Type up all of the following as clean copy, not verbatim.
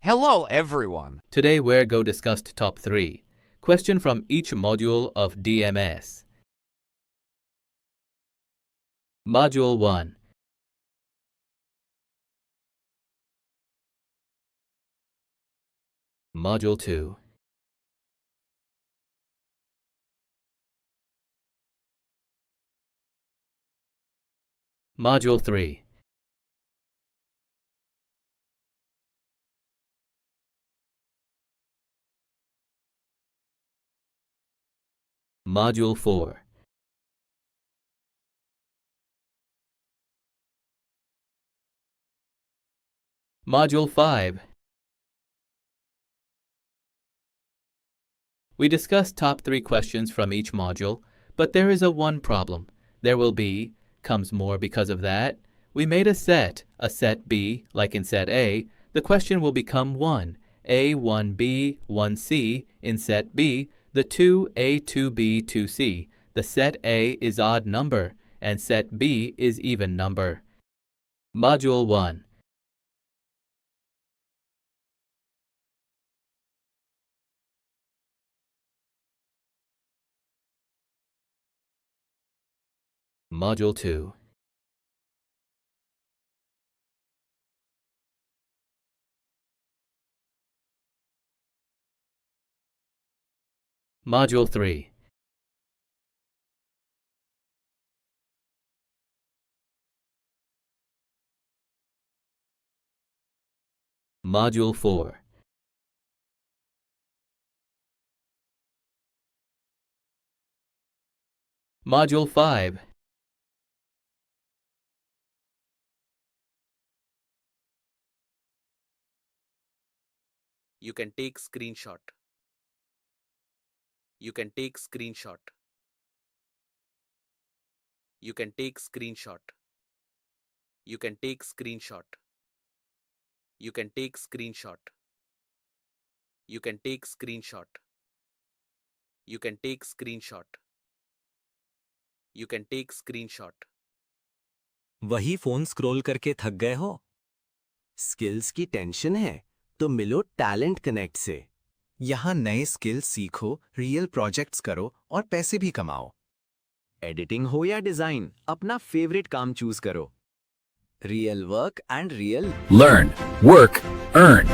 Hello everyone. Today we're going to discuss top 3. Question from each module of DMS. Module 1. Module 2. Module 3. Module 4. Module 5. We discussed top 3 questions from each module, but there is one problem. There will be, comes more because of that. We made a set B, like in set A. The question will become 1, A, 1B, 1C. In set B, the 2A, 2B, 2C. The set A is odd number, and set B is even number. Module 1. Module 2. Module 3. Module 4. Module 5. You can take screenshot. You can take screenshot. You can take screenshot. You can take screenshot. You can take screenshot. You can take screenshot. You can take screenshot. You can take screenshot. वही phone scroll करके थक गए हो? Skills की tension है तो मिलो talent connect से। यहाँ नए स्किल्स सीखो, रियल प्रोजेक्ट्स करो और पैसे भी कमाओ। एडिटिंग हो या डिजाइन, अपना फेवरेट काम चूज करो। Real work and real Learn, work, earn.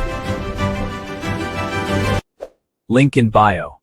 Link in bio.